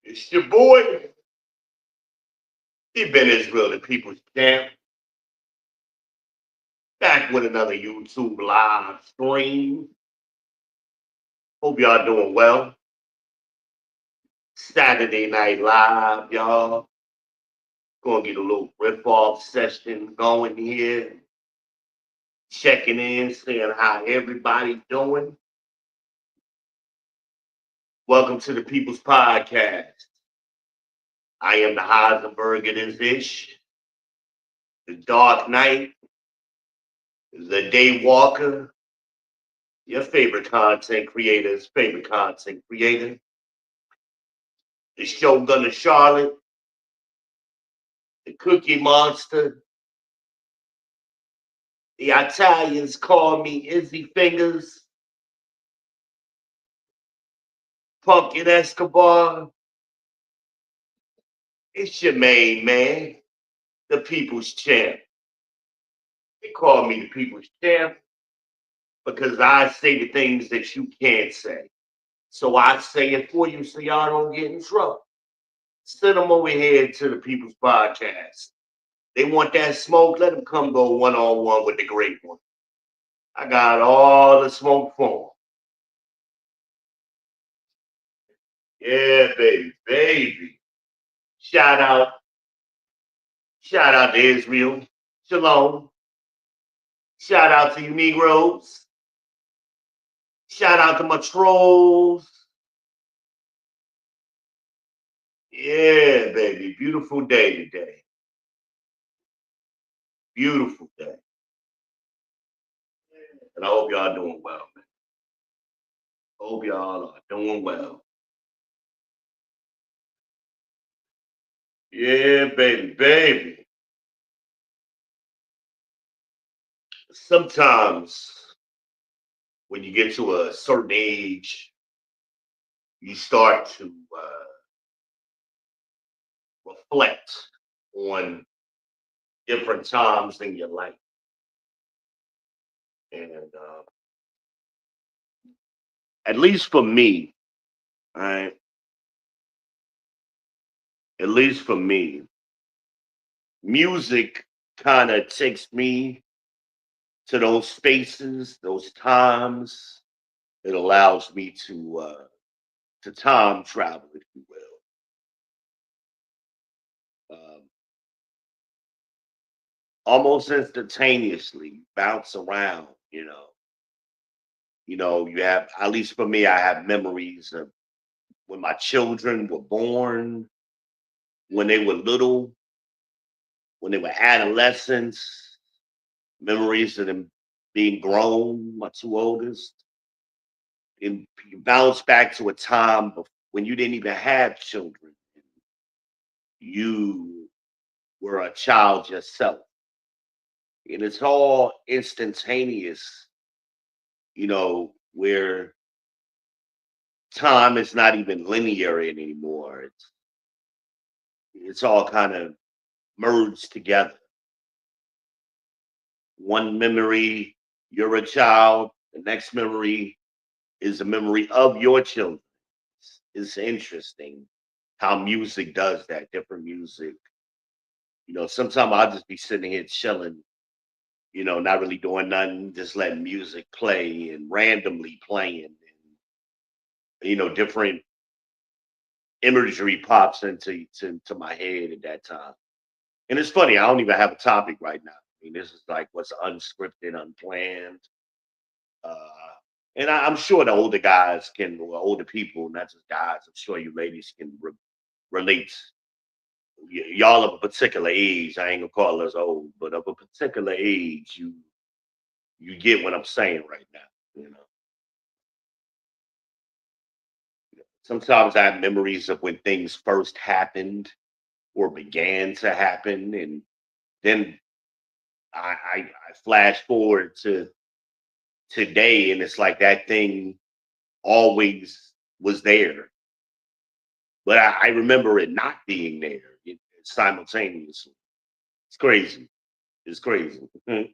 It's your boy. He been Israel, the people's champ. Back with another YouTube live stream. Hope y'all doing well. Saturday Night Live, y'all. Gonna get a little rip-off session going here. Checking in, seeing how everybody's doing. Welcome to the People's Podcast. I am the Heisenberg it is ish, the Dark Knight, the Day Walker, your favorite content creator's favorite content creator, the Shogun of Charlotte, the Cookie Monster. The Italians call me Izzy Fingers, Pumpkin Escobar. It's your main man, the People's Champ. They call me the People's Champ because I say the things that you can't say. So I say it for you so y'all don't get in trouble. Send them over here to the People's Podcast. They want that smoke, let them come go one-on-one with the great one. I got all the smoke for them. Yeah, baby, baby. Shout out, shout out to Israel. Shalom. Shout out to you Negroes. Shout out to my trolls. Yeah, baby. Beautiful day today. Beautiful day. And I hope y'all doing well, man. Hope y'all are doing well. Yeah, baby, baby. Sometimes when you get to a certain age, you start to reflect on different times in your life. And at least for me, right? At least for me, music kind of takes me to those spaces, those times. It allows me to time travel, if you will, almost instantaneously bounce around. You have, at least for me, I have memories of when my children were born, when they were little, when they were adolescents, memories of them being grown, my two oldest. And you bounce back to a time when you didn't even have children. You were a child yourself. And it's all instantaneous, where time is not even linear anymore. It's all kind of merged together. One memory, you're a child. The next memory is a memory of your children. It's interesting how music does that, different music. Sometimes I'll just be sitting here chilling, not really doing nothing, just letting music play and randomly playing. And, different imagery pops into my head at that time. And it's funny, I don't even have a topic right now. I mean, this is like what's unscripted, unplanned. Uh, and I'm sure the older guys can, or older people, not just guys, I'm sure you ladies can relate. Y'all of a particular age, I ain't gonna call us old, but of a particular age, you get what I'm saying right now. You know, Sometimes I have memories of when things first happened, or began to happen. And then I flash forward to today, and it's like that thing always was there. But I remember it not being there simultaneously. It's crazy. It's crazy. I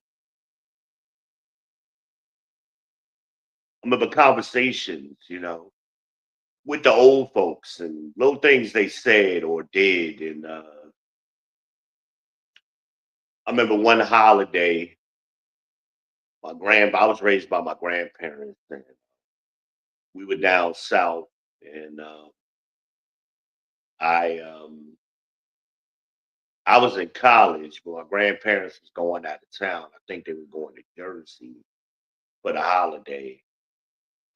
remember conversations, with the old folks and little things they said or did. And I remember one holiday, I was raised by my grandparents, and we were down south, and I um, I was in college, but my grandparents was going out of town. I think they were going to Jersey for the holiday.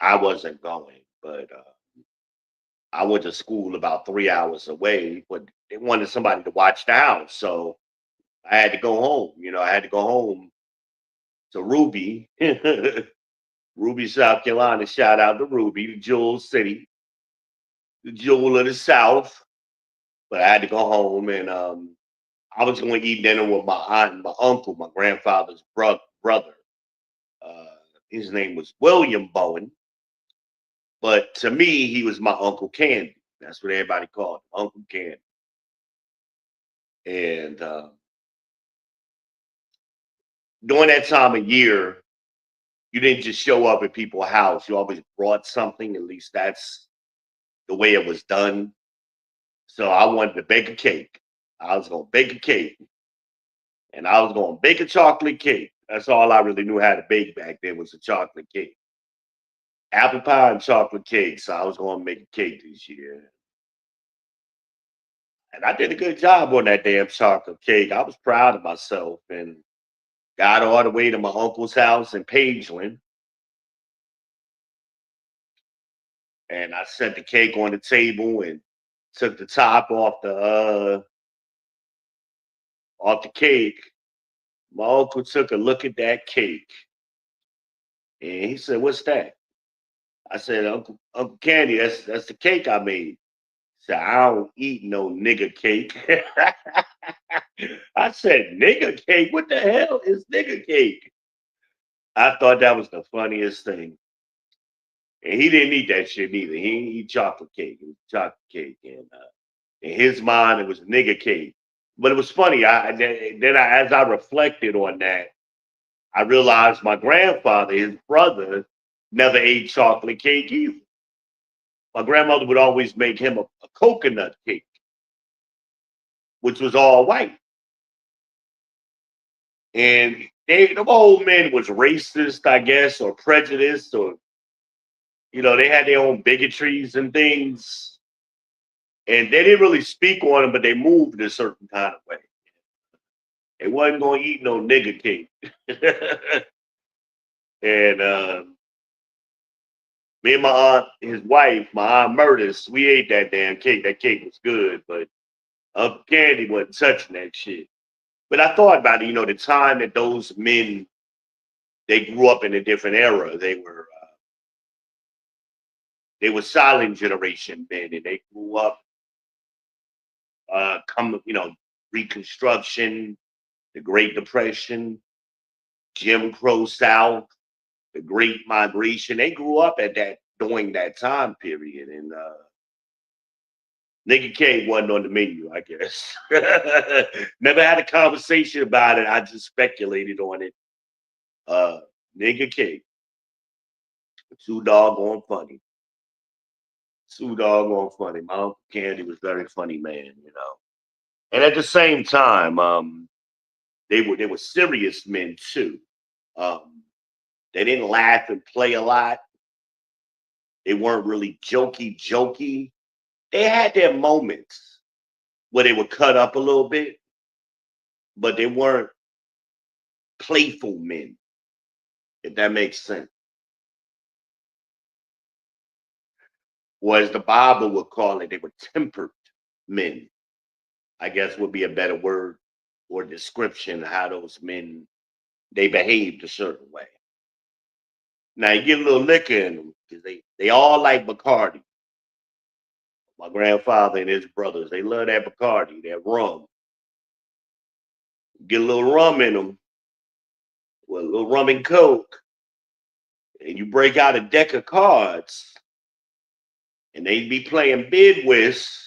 I wasn't going, but I went to school about 3 hours away. But they wanted somebody to watch the house, so I had to go home. I had to go home to Ruby, Ruby, South Carolina. Shout out to Ruby, the Jewel City, the Jewel of the South. But I had to go home, and I was going to eat dinner with my aunt and my uncle, my grandfather's brother. Uh, his name was William Bowen, but to me, he was my Uncle Candy. That's what everybody called him, Uncle Candy. And during that time of year, you didn't just show up at people's house. You always brought something. At least that's the way it was done. So I wanted to bake a cake. I was going to bake a cake, and I was going to bake a chocolate cake. That's all I really knew how to bake back then was a chocolate cake. Apple pie and chocolate cake. So I was going to make a cake this year. And I did a good job on that damn chocolate cake. I was proud of myself and got all the way to my uncle's house in Pageland. And I set the cake on the table and took the top off the cake. My uncle took a look at that cake and he said, "What's that?" I said, Uncle Candy, that's the cake I made. He said, "I don't eat no nigger cake." I said, "Nigger cake? What the hell is nigger cake?" I thought that was the funniest thing. And he didn't eat that shit neither. He didn't eat chocolate cake. It was chocolate cake. And in his mind, it was nigger cake. But it was funny. As I reflected on that, I realized my grandfather, his brother, never ate chocolate cake either. My grandmother would always make him a coconut cake, which was all white. And the old men was racist, I guess, or prejudiced, or they had their own bigotries and things, and they didn't really speak on them, but they moved a certain kind of way. They wasn't gonna eat no nigger cake. And me and my aunt, his wife, my aunt Murders, we ate that damn cake. That cake was good, but Uncle Candy wasn't touching that shit. But I thought about it, the time that those men they grew up in a different era. They were silent generation men, and they grew up Reconstruction, the Great Depression, Jim Crow South, the Great Migration. They grew up at that during that time period, and nigga K wasn't on the menu, I guess. Never had a conversation about it. I just speculated on it. Uh, nigga K, too doggone funny. Too doggone funny. My Uncle Candy was very funny man. And at the same time, they were serious men too. Um, they didn't laugh and play a lot. They weren't really jokey. They had their moments where they would cut up a little bit, but they weren't playful men, if that makes sense. Or as the Bible would call it, they were tempered men, I guess would be a better word or description of how those men they behaved a certain way. Now you get a little liquor in them because they all like Bacardi. My grandfather and his brothers, they love that Bacardi, that rum. Get a little rum in them, with a little rum and coke, and you break out a deck of cards, and they be playing bid whist.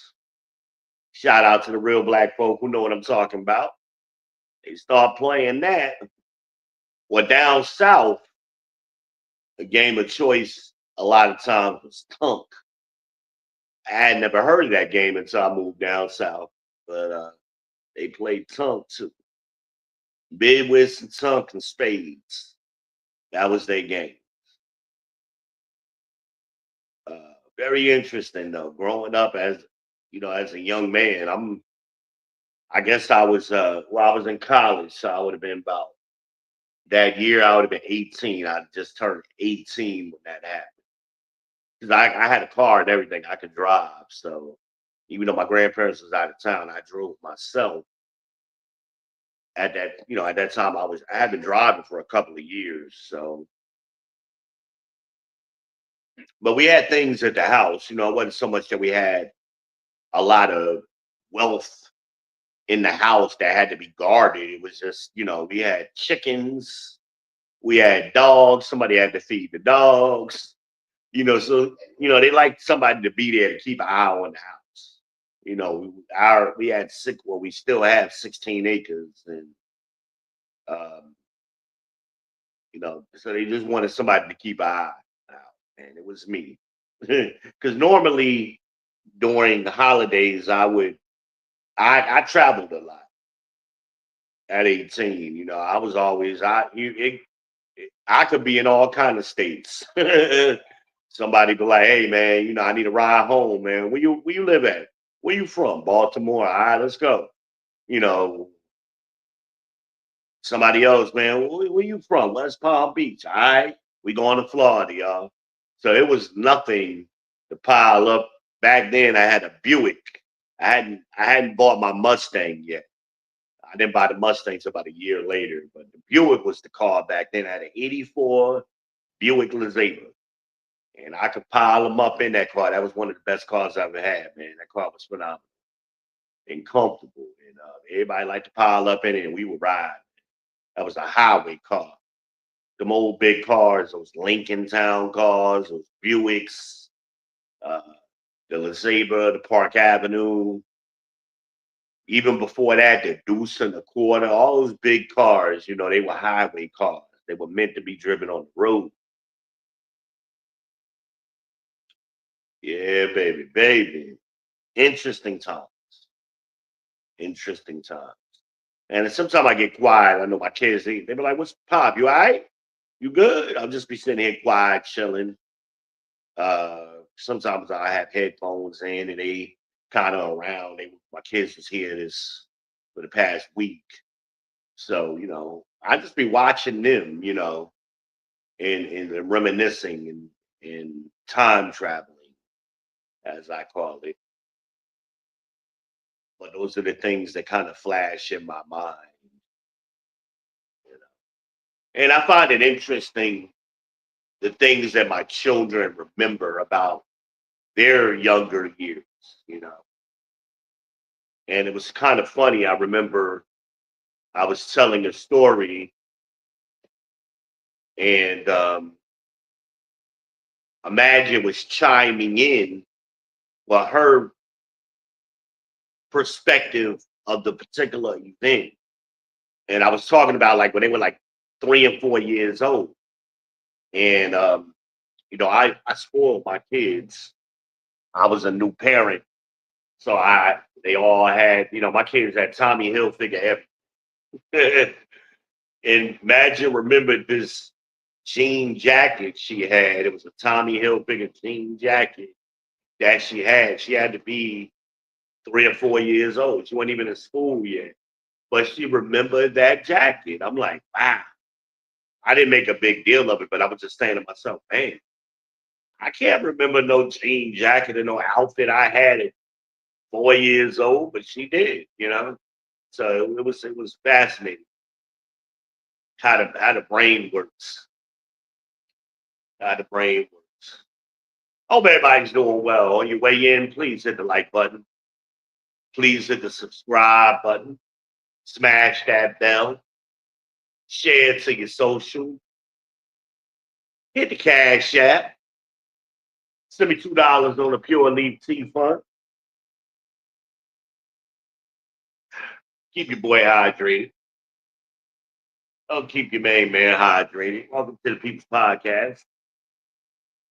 Shout out to the real black folk who know what I'm talking about. They start playing that. Well, down south, a game of choice a lot of times was tunk. I had never heard of that game until I moved down south, but they played tunk too. Bid whist and tunk and spades. That was their game. Very interesting though. Growing up as as a young man, I guess I was I was in college, so I would have been about that year. I would have been 18. I just turned 18 when that happened because I had a car and everything. I could drive, so even though my grandparents was out of town, I drove myself. At that time, I had been driving for a couple of years, so but we had things at the house. It wasn't so much that we had a lot of wealth in the house that had to be guarded. It was just, we had chickens, we had dogs, somebody had to feed the dogs, so they like somebody to be there to keep an eye on the house. We had we still have 16 acres and um, so they just wanted somebody to keep an eye out, and it was me. Because normally during the holidays I traveled a lot at 18. I was always I could be in all kind of states. Somebody be like, "Hey man, I need a ride home, man. Where you live at? Where you from? Baltimore. All right, let's go." You know, Somebody else, man, where you from? West Palm Beach. All right, we going to Florida, y'all. So it was nothing to pile up. Back then, I had a Buick. I hadn't bought my Mustang yet. I didn't buy the Mustang until about a year later, but the Buick was the car back then. I had an '84 Buick LeSabre, and I could pile them up in that car. That was one of the best cars I ever had, man. That car was phenomenal and comfortable, and everybody liked to pile up in it, and we would ride. That was a highway car. Them old big cars, those Lincoln Town cars, those Buicks, uh, the LeSabre, the Park Avenue. Even before that, the Deuce and the Quarter, all those big cars, they were highway cars. They were meant to be driven on the road. Yeah, baby, baby. Interesting times. Interesting times. And sometimes I get quiet. I know my kids, they be like, "What's pop? You all right? You good?" I'll just be sitting here quiet, chilling. Sometimes I have headphones in and they kind of around. My kids was here this for the past week. So, I just be watching them, and reminiscing and time traveling, as I call it. But those are the things that kind of flash in my mind, you know. And I find it interesting the things that my children remember about their younger years, you know. And it was kind of funny. I remember I was telling a story, and Imagine was chiming in, well, her perspective of the particular event. And I was talking about like when they were like 3 and 4 years old. And I spoiled my kids. I was a new parent. So they all had, my kids had Tommy Hilfiger everything. And Imagine remembered this jean jacket she had. It was a Tommy Hilfiger jean jacket that she had. She had to be 3 or 4 years old. She wasn't even in school yet. But she remembered that jacket. I'm like, wow. I didn't make a big deal of it, but I was just saying to myself, man, I can't remember no jean jacket or no outfit I had at 4 years old, but she did. So it was fascinating how the brain works. How the brain works. Hope everybody's doing well. On your way in, please hit the like button. Please hit the subscribe button. Smash that bell. Share it to your social. Hit the Cash App. Send me $2 on the Pure Leaf Tea Fund. Keep your boy hydrated. I'll keep your main man hydrated. Welcome to the People's Podcast.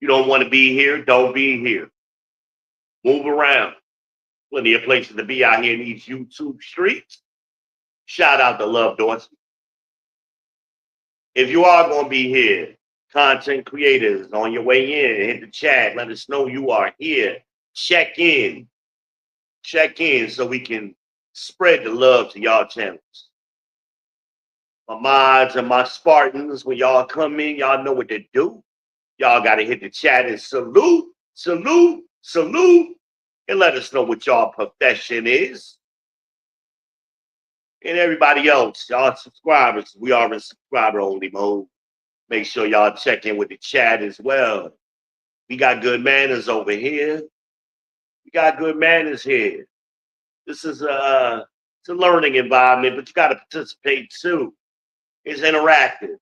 You don't want to be here, don't be here. Move around. Plenty of places to be out here in these YouTube streets. Shout out to Love Dorsey. If you are going to be here, content creators on your way in, hit the chat. Let us know you are here. Check in. Check in so we can spread the love to y'all channels. My mods and my Spartans, when y'all come in, y'all know what to do. Y'all got to hit the chat and salute, salute, salute, and let us know what y'all profession is. And everybody else, y'all subscribers, we are in subscriber only mode. Make sure y'all check in with the chat as well. We got good manners over here. We got good manners here. This is it's a learning environment, but you got to participate too. It's interactive.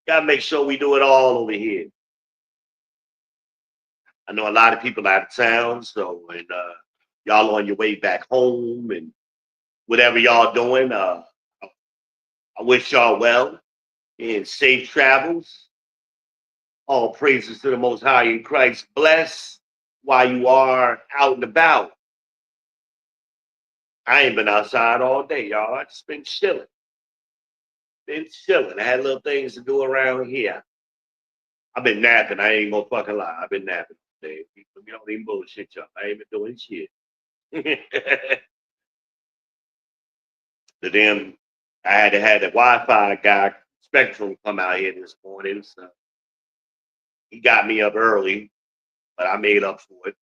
Got to make sure we do it all over here. I know a lot of people out of town, so and y'all on your way back home and whatever y'all doing. I wish y'all well and safe travels. All praises to the Most High in Christ. Bless while you are out and about. I ain't been outside all day, y'all. I just been chilling. Been chilling. I had little things to do around here. I've been napping. I ain't gonna fucking lie. I've been napping today. People don't even bullshit, y'all. I ain't been doing shit. The damn, I had to have the Wi-Fi guy, Spectrum, come out here this morning. So he got me up early, but I made up for it.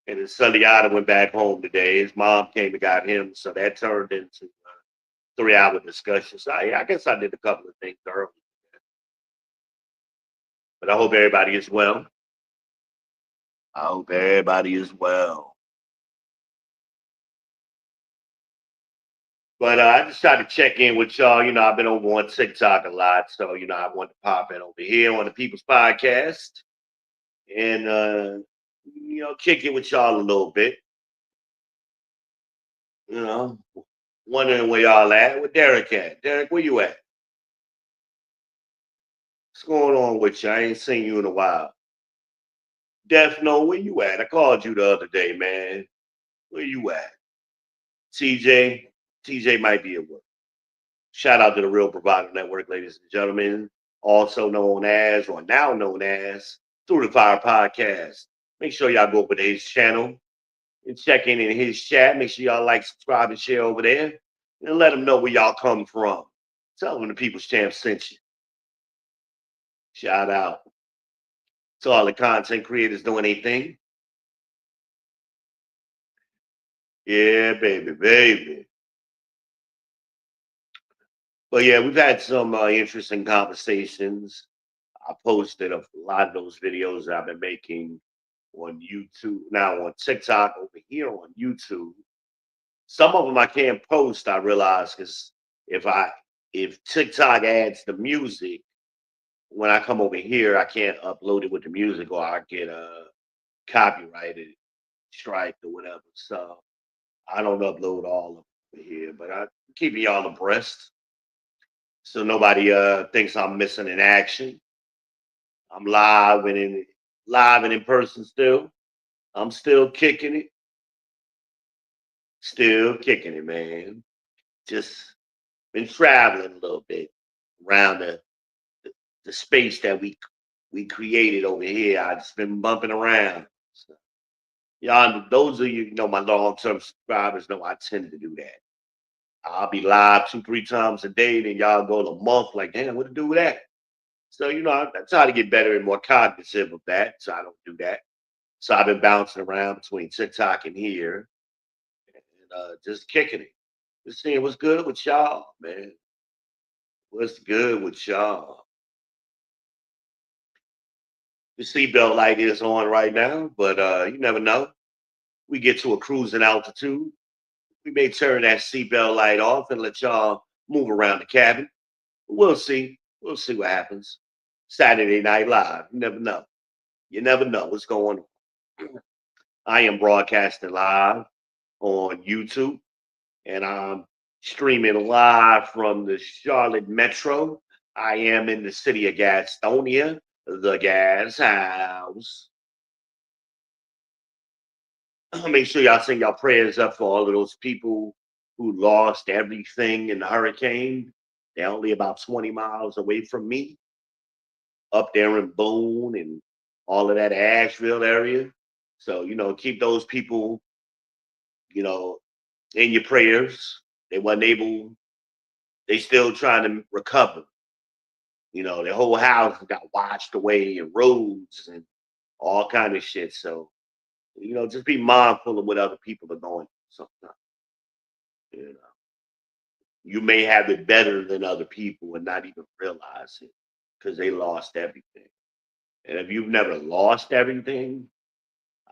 And his Sunday Ida went back home today. His mom came and got him, so that turned into a 3-hour discussion. So I guess I did a couple of things early. But I hope everybody is well. I hope everybody is well. But I just tried to check in with y'all. You know, I've been over on TikTok a lot. So, you know, I wanted to pop in over here on the People's Podcast and, you know, kick it with y'all a little bit. You know, wondering where y'all at. Where Derek at? Derek, where you at? What's going on with you? I ain't seen you in a while. Def, no, where you at? I called you the other day, man. Where you at? TJ? TJ might be at work. Shout out to the Real Provider Network, ladies and gentlemen. Also known as, or now known as, Through the Fire Podcast. Make sure y'all go over to his channel and check in his chat. Make sure y'all like, subscribe, and share over there. And let them know where y'all come from. Tell them the People's Champ sent you. Shout out to all the content creators doing anything. Yeah, baby, baby. But yeah, we've had some interesting conversations. I posted a lot of those videos that I've been making on YouTube, now on TikTok, over here on YouTube. Some of them I can't post, I realize, because if TikTok adds the music, when I come over here, I can't upload it with the music or I get copyrighted, strike or whatever. So I don't upload all of it here, but I keep y'all abreast so nobody thinks I'm missing in action. I'm live and in person still. I'm still kicking it. Still kicking it, man. Just been traveling a little bit around the space that we created over here. I just been bumping around. So, y'all, those of you, my long-term subscribers know I tend to do that. I'll be live 2, 3 times a day, then y'all go a month like, damn, what to do with that? So, I try to get better and more cognizant of that, so I don't do that. So I've been bouncing around between TikTok and here and just kicking it. Just seeing what's good with y'all, man. What's good with y'all? The seatbelt light is on right now, but you never know. We get to a cruising altitude. We may turn that seatbelt light off and let y'all move around the cabin. We'll see. We'll see what happens. Saturday Night Live. You never know. You never know what's going on. I am broadcasting live on YouTube, and I'm streaming live from the Charlotte Metro. I am in the city of Gastonia, the gas house. Make sure y'all send y'all prayers up for all of those people who lost everything in the hurricane. They're only about 20 miles away from me, up there in Boone and all of that Asheville area. So, keep those people, you know, in your prayers. They wasn't able, they still trying to recover. Their whole house got washed away and roads and all kind of shit. So, just be mindful of what other people are going through sometimes. You know, you may have it better than other people and not even realize it because they lost everything. And if you've never lost everything,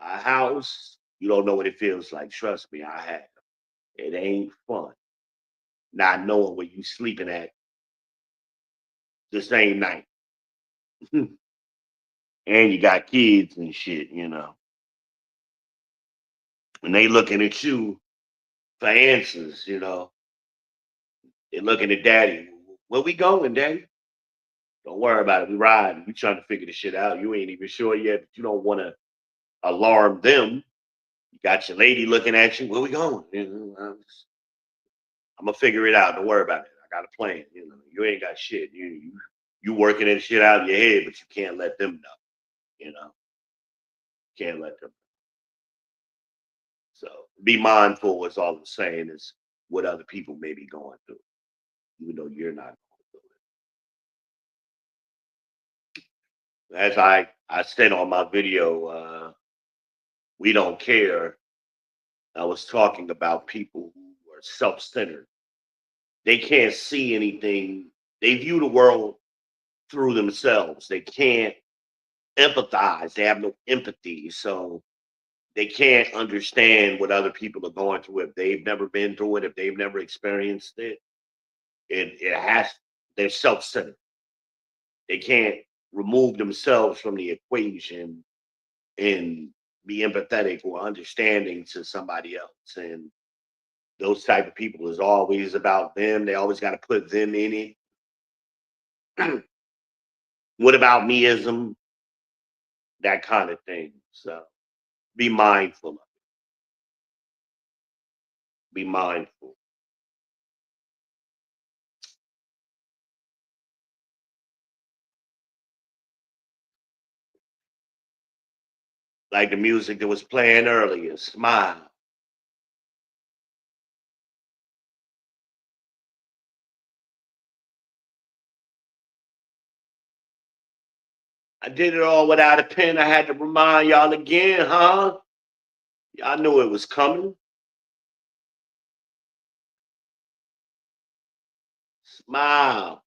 a house, you don't know what it feels like. Trust me, I have. It ain't fun not knowing where you sleeping at the same night. And you got kids and shit. And they looking at you for answers. They're looking at daddy. Where we going, daddy? Don't worry about it. We riding. We trying to figure this shit out. You ain't even sure yet, but you don't want to alarm them. You got your lady looking at you. Where we going? I'm gonna figure it out. Don't worry about it. I got a plan. You ain't got shit. You working that shit out in your head, but you can't let them know. You know, can't let them. So be mindful. Is all I'm saying is what other people may be going through, even though you're not going through it. As I said on my video, we don't care. I was talking about people who are self-centered. They can't see anything. They view the world through themselves. They can't empathize. They have no empathy. So they can't understand what other people are going through if they've never been through it, if they've never experienced it. It has they're self-centered. They can't remove themselves from the equation and be empathetic or understanding to somebody else. And those type of people is always about them. They always got to put them in it. What about meism? That kind of thing. So be mindful of it. Be mindful. Like the music that was playing earlier, smile. I did it all without a pen. I had to remind y'all again, huh? Y'all knew it was coming. Smile.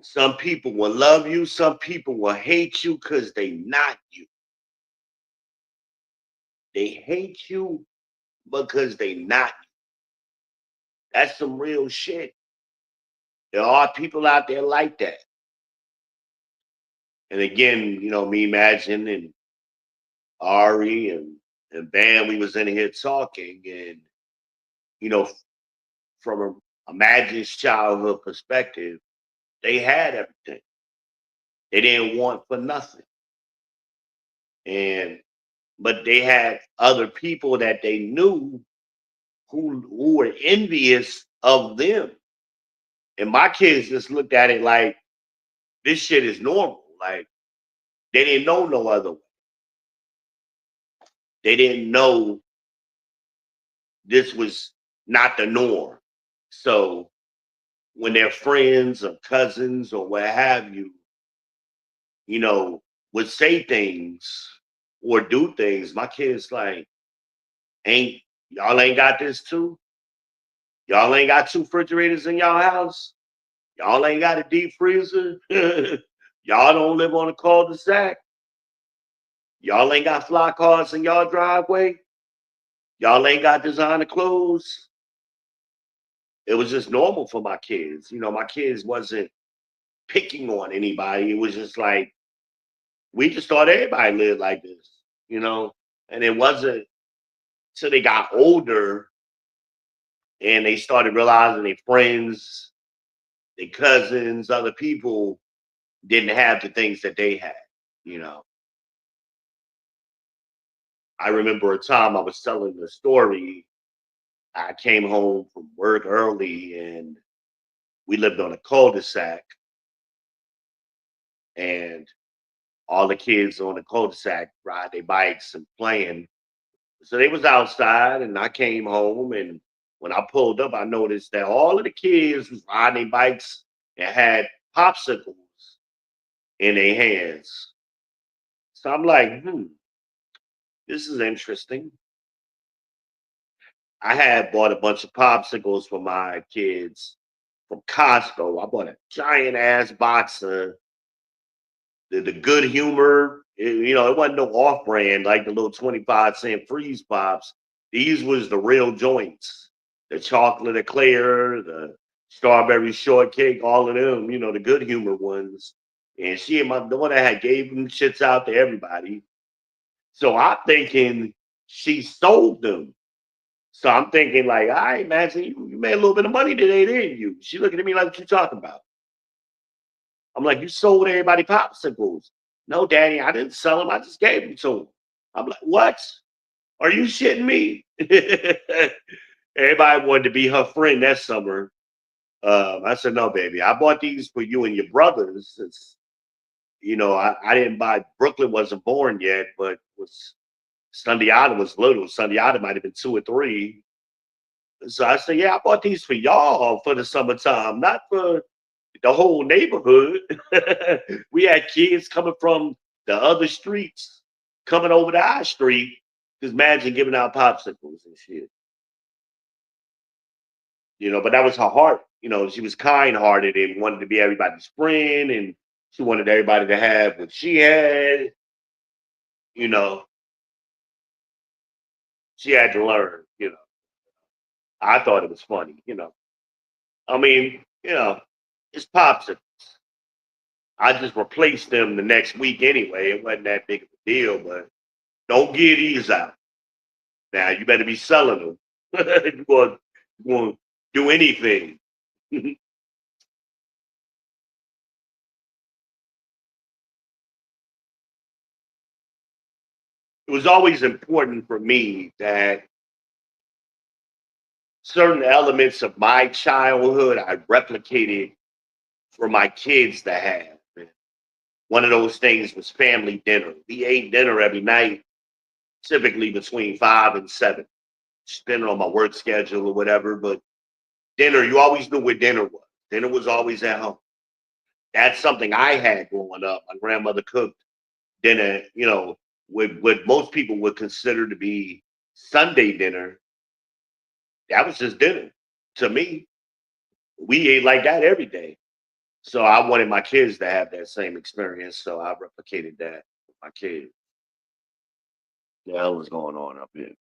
Some people will love you, some people will hate you because they not you. They hate you because they not you. That's some real shit. There are people out there like that. And again, me Imagine and Ari and Bam, we was in here talking, and you know, from Imagine's childhood perspective, they had everything. They didn't want for nothing. And but they had other people that they knew who were envious of them. And my kids just looked at it like this shit is normal. Like they didn't know no other way. They didn't know this was not the norm. So when their friends or cousins or what have you, you know, would say things or do things, my kids like ain't Y'all ain't got this too. Y'all ain't got two refrigerators in y'all house. Y'all ain't got a deep freezer. Y'all don't live on a cul-de-sac. Y'all ain't got fly cars in y'all driveway. Y'all ain't got designer clothes. It was just normal for my kids. My kids wasn't picking on anybody. It was just like we just thought everybody lived like this. And it wasn't till they got older and they started realizing their friends, their cousins, other people didn't have the things that they had. You know, I remember a time I was telling the story. I came home from work early and we lived on a cul-de-sac and all the kids on the cul-de-sac ride their bikes and playing. So they was outside and I came home and when I pulled up, I noticed that all of the kids was riding their bikes and had popsicles in their hands. So I'm like, this is interesting. I had bought a bunch of popsicles for my kids from Costco. I bought a giant ass box of the good humor. It wasn't no off brand like the little 25-cent freeze pops. These was the real joints. The chocolate eclair, the strawberry shortcake, all of them, the good humor ones. And she and my daughter had gave them shits out to everybody. So I'm thinking she sold them. So I'm thinking like, all right, Maxie, you made a little bit of money today, didn't you? She looking at me like, what you talking about? I'm like, you sold everybody popsicles. No, Daddy, I didn't sell them. I just gave them to them. I'm like, what? Are you shitting me? Everybody wanted to be her friend that summer. I said, no, baby, I bought these for you and your brothers. I didn't buy, Brooklyn wasn't born yet, but Sundiata was little. Sundiata might have been 2 or 3. So I said, yeah, I bought these for y'all for the summertime, not for the whole neighborhood. We had kids coming from the other streets coming over to our street. Just imagine giving out popsicles and shit. But that was her heart. She was kind hearted and wanted to be everybody's friend and she wanted everybody to have what she had. You know, she had to learn. I thought it was funny. I mean, it's popsicles. I just replaced them the next week anyway. It wasn't that big of a deal, but don't get these out. Now you better be selling them. You want to do anything. It was always important for me that certain elements of my childhood I replicated for my kids to have. And one of those things was family dinner. We ate dinner every night, typically between 5 and 7, depending on my work schedule or whatever. But dinner, you always knew where dinner was. Dinner was always at home. That's something I had growing up. My grandmother cooked dinner, what most people would consider to be Sunday dinner. That was just dinner to me. We ate like that every day. So I wanted my kids to have that same experience. So I replicated that with my kids. The hell is going on up here?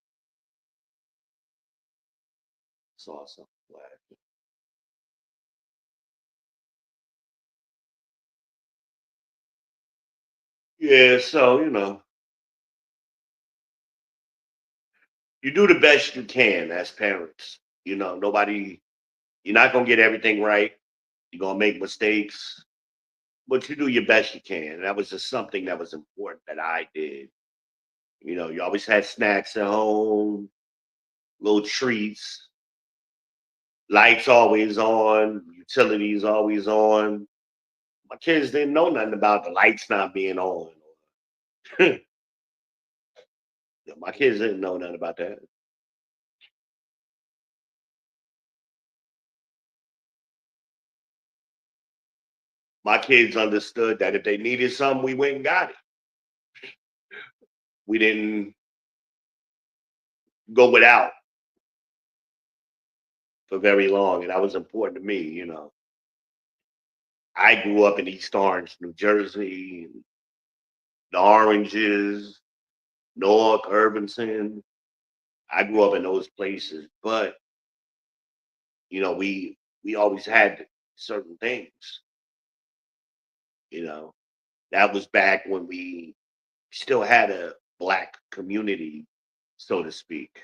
It's awesome. Glad. Yeah, so you do the best you can as parents. Nobody, you're not gonna get everything right. You're gonna make mistakes, but you do your best you can. And that was just something that was important that I did. You always had snacks at home, little treats, lights always on, utilities always on. My kids didn't know nothing about the lights not being on. My kids didn't know nothing about that. My kids understood that if they needed something, we went and got it. We didn't go without. for very long, and that was important to me. I grew up in East Orange, New Jersey, and the Oranges, Newark, Irvington. I grew up in those places, but we always had certain things. You know, that was back when we still had a black community, so to speak.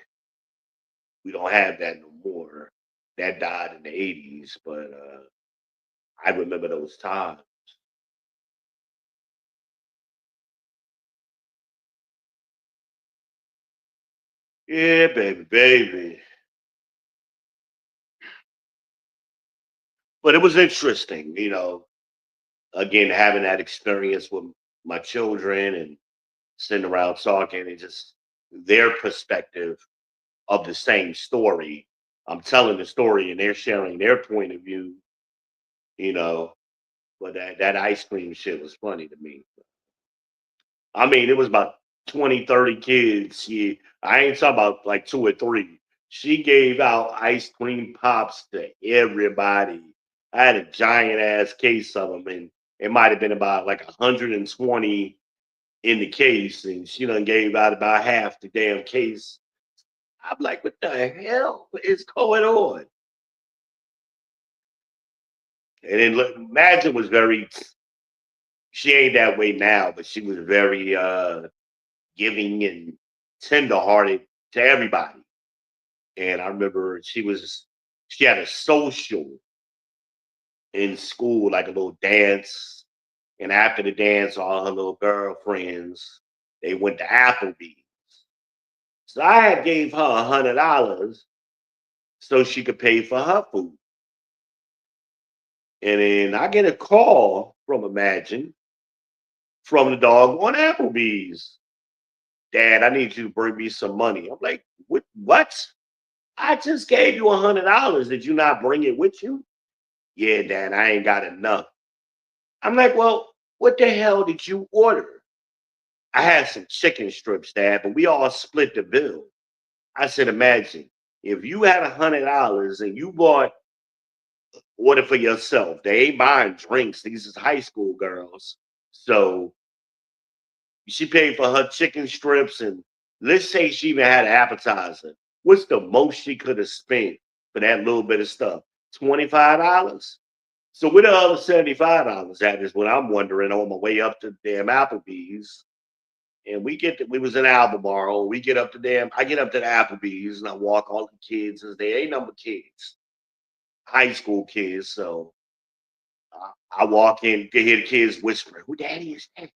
We don't have that no more. That died in the '80s, but I remember those times. Yeah, baby, baby. But it was interesting, again having that experience with my children and sitting around talking and just their perspective of the same story. I'm telling the story and they're sharing their point of view, you know. But that ice cream shit was funny to me. I mean, it was about 20, 30 kids. I ain't talking about like two or three. She gave out ice cream pops to everybody. I had a giant ass case of them, and it might have been about like 120 in the case, and she done gave out about half the damn case. I'm like, what the hell is going on? And then look, Imagine was very, she ain't that way now, but she was very giving and tenderhearted to everybody. And I remember she had a social in school, like a little dance. And after the dance, all her little girlfriends, they went to Applebee's. So I had gave her $100 so she could pay for her food. And then I get a call from Imagine from the dog on Applebee's. Dad, I need you to bring me some money. I'm like, what? I just gave you $100. Did you not bring it with you? Yeah, Dad, I ain't got enough. I'm like, well, what the hell did you order? I had some chicken strips, Dad, but we all split the bill. I said, imagine if you had $100 and you bought order for yourself. They ain't buying drinks. These is high school girls. So she paid for her chicken strips, and let's say she even had an appetizer. What's the most she could have spent for that little bit of stuff? $25. So where the other $75 at is what I'm wondering on my way up to damn Applebee's. And we was in Albemarle. We get up to I get up to the Applebee's and I walk all the kids as they ain't number kids, high school kids. So I walk in, can hear the kids whispering, "Who daddy is that?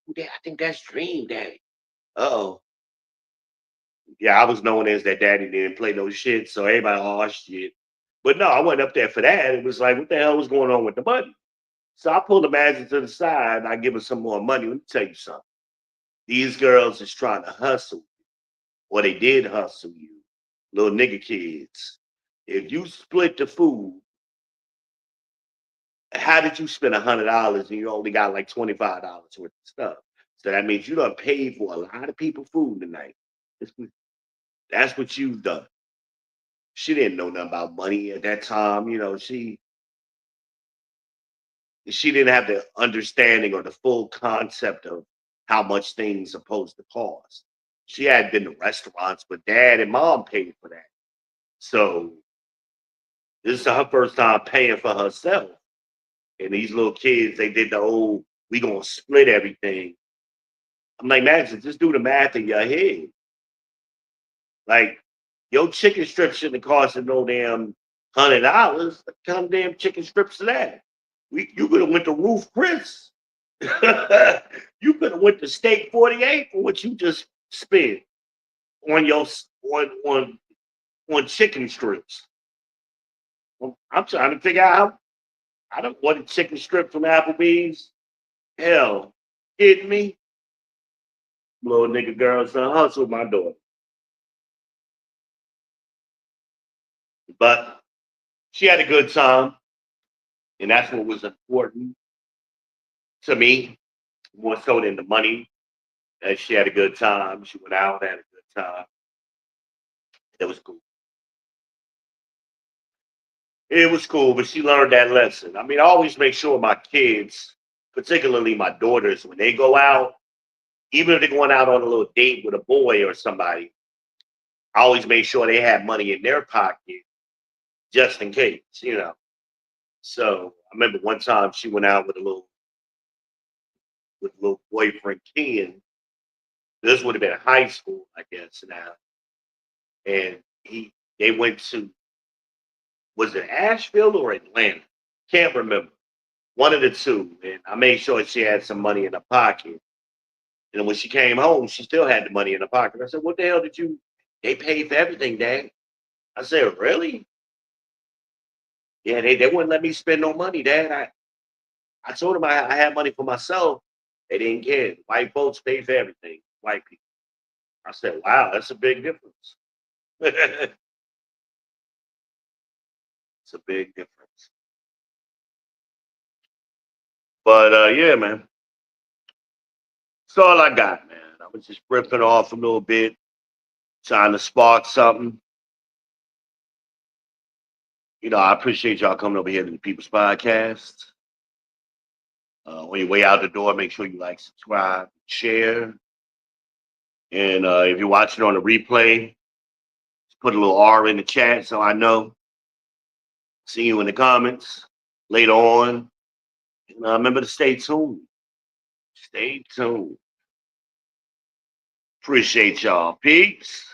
Who that? I think that's Dream Daddy." Oh, yeah, I was known as that daddy didn't play no shit, so everybody, oh shit. But no, I went up there for that. It was like, what the hell was going on with the money? So I pulled the magic to the side and I give her some more money. Let me tell you something. These girls is trying to hustle, or they did hustle you, little nigga kids. If you split the food, how did you spend $100 and you only got like $25 worth of stuff? So that means you done paid for a lot of people food tonight. That's what you've done. She didn't know nothing about money at that time. She didn't have the understanding or the full concept of how much things supposed to cost. She had been to restaurants, but dad and mom paid for that. So this is her first time paying for herself. And these little kids, they did the old, we gonna split everything. I'm like, man, just do the math in your head. Like, your chicken strips shouldn't have cost no damn $100. What kind of damn chicken strips are that? You could have went to Roof Chris. You could have went to Steak 48 for what you just spent on your on chicken strips. Well, I'm trying to figure out how I don't want a chicken strip from Applebee's. Hell, kidding me? Little nigga girls done hustle my daughter. But she had a good time, and that's what was important to me, more so than the money. That she had a good time. She went out, had a good time. It was cool. It was cool, but she learned that lesson. I mean, I always make sure my kids, particularly my daughters, when they go out, even if they're going out on a little date with a boy or somebody, I always make sure they have money in their pocket just in case, you know. So I remember one time she went out with a little boyfriend Ken. This would have been high school, I guess now. And they went to, was it Asheville or Atlanta? Can't remember. One of the two. And I made sure she had some money in her pocket. And when she came home, she still had the money in her pocket. I said, "What the hell did you? They paid for everything, Dad." I said, "Really? Yeah, they wouldn't let me spend no money, Dad. I told them I had money for myself. They didn't care. White folks pay for everything. White people." I said, "Wow, that's a big difference." It's a big difference. But yeah, man. That's all I got, man. I was just ripping off a little bit, trying to spark something. You know, I appreciate y'all coming over here to the People's Podcast. On your way out the door, make sure you like, subscribe, share. And if you're watching on the replay, just put a little R in the chat so I know. See you in the comments later on. And remember to stay tuned. Stay tuned. Appreciate y'all. Peace.